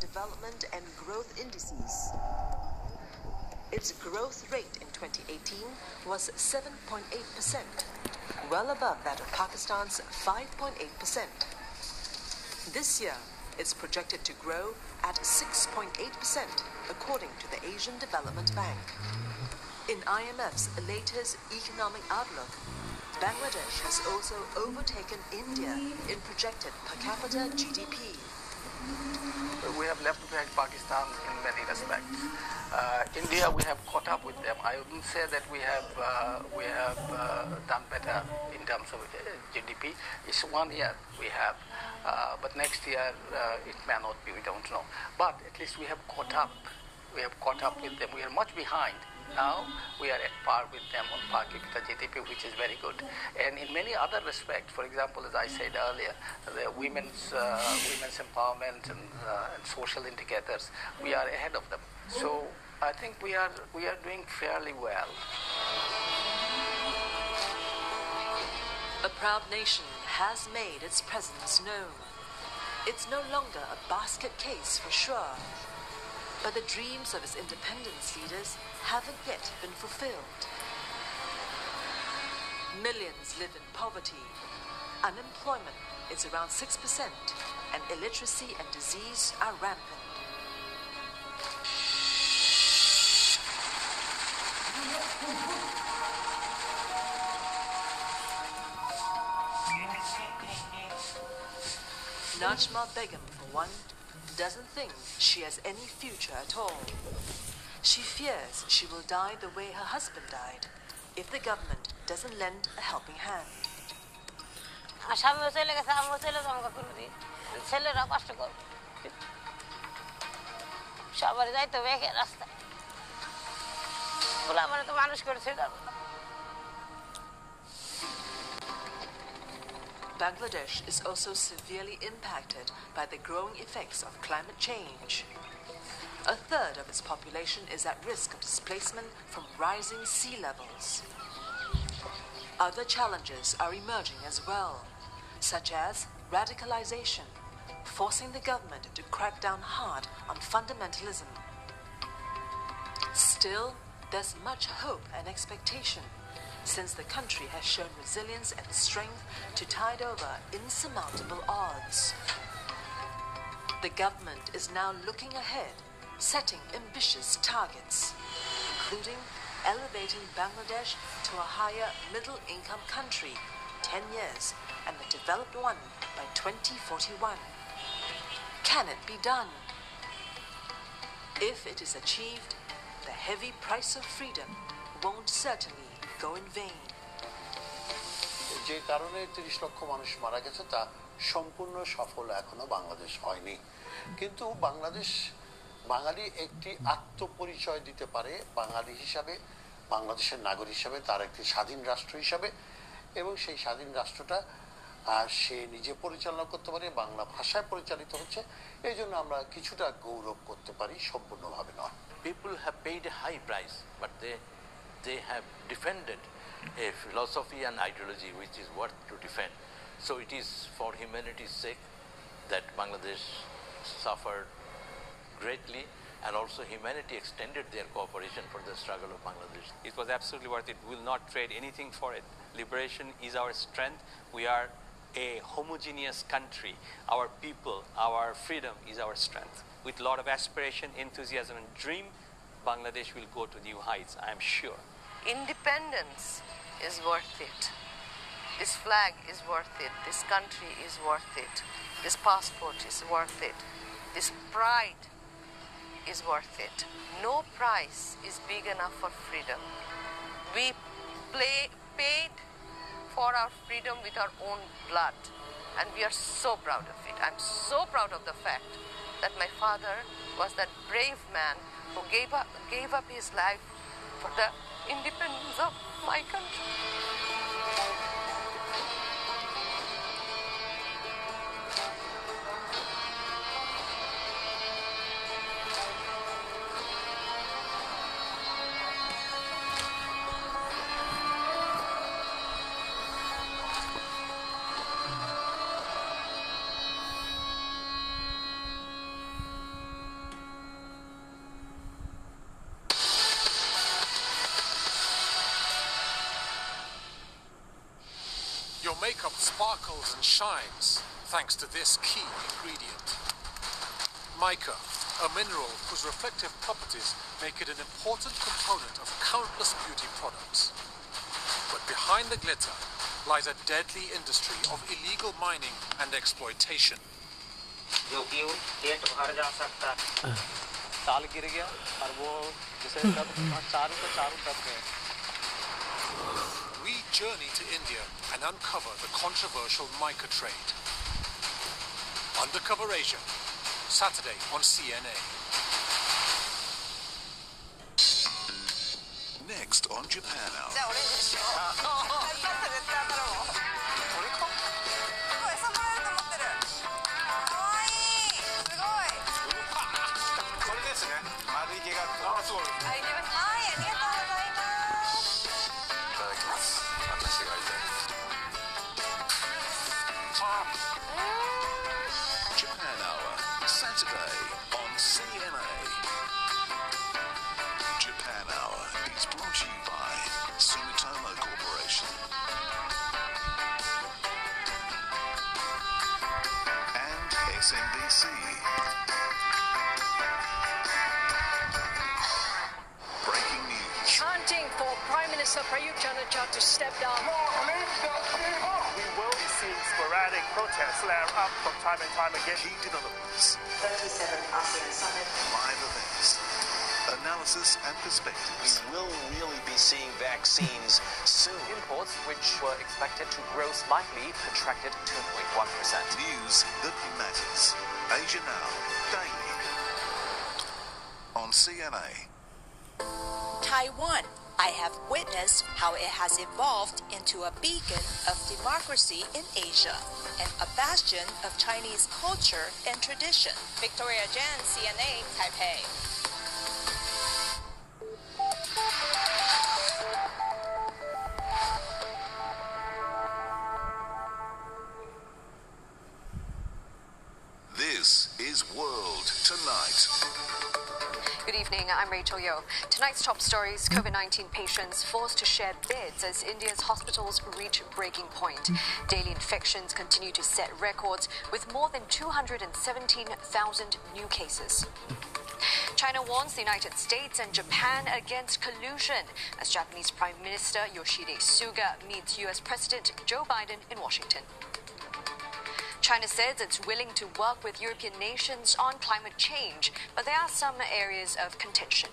Development and Growth Indices. Its growth rate in 2018 was 7.8%, well above that of Pakistan's 5.8%. This year, it's projected to grow at 6.8%, according to the Asian Development Bank. In IMF's latest economic outlook, Bangladesh has also overtaken India in projected per capita GDP. We have left behind Pakistan in many respects. India, we have caught up with them. I wouldn't say that we have done better in terms of GDP. It's 1 year we have, but next year it may not be. We don't know. But at least we have caught up. We have caught up with them. We are much behind. Now we are at par with them on per capita GDP, which is very good. And in many other respects, for example, as I said earlier, the women's empowerment and social indicators, we are ahead of them. So I think we are doing fairly well. A proud nation has made its presence known. It's no longer a basket case for sure, but the dreams of its independence leaders haven't yet been fulfilled. Millions live in poverty. Unemployment is around 6%, and illiteracy and disease are rampant. Najma Begum, for one, doesn't think she has any future at all. She fears she will die the way her husband died if the government doesn't lend a helping hand. Bangladesh is also severely impacted by the growing effects of climate change. A third of its population is at risk of displacement from rising sea levels. Other challenges are emerging as well, such as radicalization, forcing the government to crack down hard on fundamentalism. Still, there's much hope and expectation, since the country has shown resilience and strength to tide over insurmountable odds. The government is now looking ahead, setting ambitious targets, including elevating Bangladesh to a higher middle-income country 10 years and a developed one by 2041. Can it be done? If it is achieved, the heavy price of freedom won't certainly go in vain. যে কারণে ৩০ লক্ষ মানুষ মারা গেছে তা সম্পূর্ণ সফল এখনো বাংলাদেশ হয়নি, কিন্তু বাঙালি একটি আত্মপরিচয় দিতে পারে বাঙালি হিসাবে, বাংলাদেশের নাগরিক হিসাবে, তার একটি স্বাধীন রাষ্ট্র হিসাবে, এবং সেই স্বাধীন রাষ্ট্রটা সে নিজে পরিচালনা করতে পারে, বাংলা ভাষায় পরিচালিত হচ্ছে। এই জন্য আমরা কিছুটা গৌরব করতে পারি, সম্পূর্ণভাবে নয়। People have paid a high price, but they have defended a philosophy and ideology which is worth to defend. So it is for humanity's sake that Bangladesh suffered greatly, and also humanity extended their cooperation for the struggle of Bangladesh. It was absolutely worth it. We will not trade anything for it. Liberation is our strength. We are a homogeneous country. Our people, our freedom is our strength. With a lot of aspiration, enthusiasm and dream, Bangladesh will go to new heights, I am sure. Independence is worth it. This flag is worth it. This country is worth it. This passport is worth it. This pride is worth it. No price is big enough for freedom. We paid for our freedom with our own blood, and we are so proud of it. I'm so proud of the fact that my father was that brave man who gave up his life for the independence of my country. makeup sparkles and shines thanks to this key ingredient. Mica, a mineral whose reflective properties make it an important component of countless beauty products. But behind the glitter lies a deadly industry of illegal mining and exploitation. ताल गिर गया और वो जैसे चारों तरफ गए. We journey to India and uncover the controversial mica trade. Undercover Asia, Saturday on CNA. Next on Japan Hour. Japan Hour, Saturday on CNA. Japan Hour is brought to you by Sumitomo Corporation and SMBC. Breaking news. Chanting for Prime Minister Prayut Chan-o-cha to step down. We will be seeing sporadic protests flare up from time and time again. Key developments. 37 ASEAN Summit. Live events. Analysis and perspectives. We will really be seeing vaccines soon. Imports, which were expected to grow slightly, contracted 2.1%. News that matters. Asia Now, daily. On CNA. Taiwan. I have witnessed how it has evolved into a beacon of democracy in Asia and a bastion of Chinese culture and tradition. Victoria Jan, CNA, Taipei. This is World Tonight. Good evening, I'm Rachel Yo. Tonight's top stories: COVID-19 patients forced to share beds as India's hospitals reach breaking point. Daily infections continue to set records with more than 217,000 new cases. China warns the United States and Japan against collusion as Japanese Prime Minister Yoshihide Suga meets U.S. President Joe Biden in Washington. China says it's willing to work with European nations on climate change, but there are some areas of contention.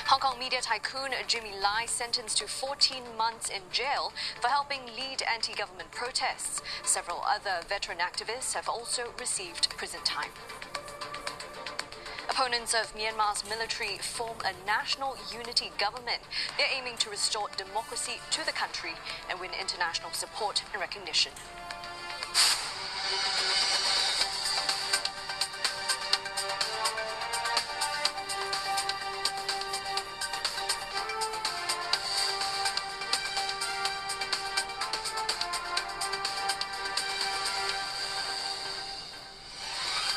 Hong Kong media tycoon Jimmy Lai sentenced to 14 months in jail for helping lead anti-government protests. Several other veteran activists have also received prison time. Opponents of Myanmar's military form a national unity government. They're aiming to restore democracy to the country and win international support and recognition.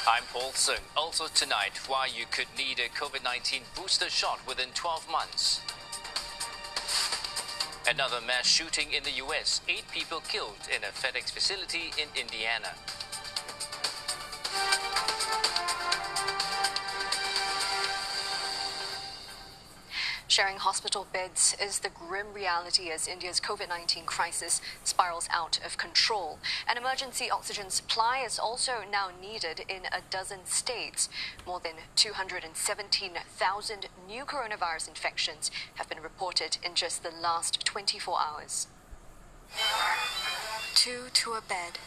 I'm Paul Sung. Also tonight, why you could need a COVID-19 booster shot within 12 months. Another mass shooting in the U.S. 8 people killed in a FedEx facility in Indiana. Sharing hospital beds is the grim reality as India's COVID-19 crisis spirals out of control. An emergency oxygen supply is also now needed in a dozen states. More than 217,000 new coronavirus infections have been reported in just the last 24 hours. 2 to a bed.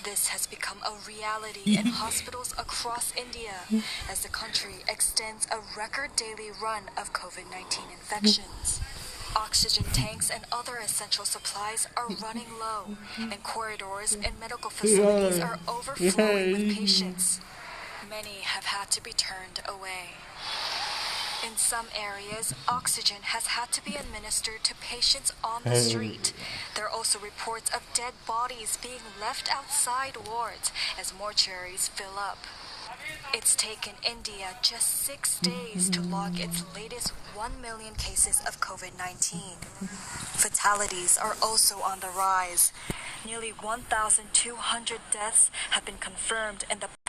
This has become a reality in hospitals across India as the country extends a record daily run of COVID-19 infections. Oxygen tanks and other essential supplies are running low, and corridors in medical facilities are overflowing with patients. Many have had to be turned away. In some areas, oxygen has had to be administered to patients on the street. There are also reports of dead bodies being left outside wards as mortuaries fill up. It's taken India just 6 days to log its latest 1 million cases of COVID-19. Fatalities are also on the rise. Nearly 1,200 deaths have been confirmed in the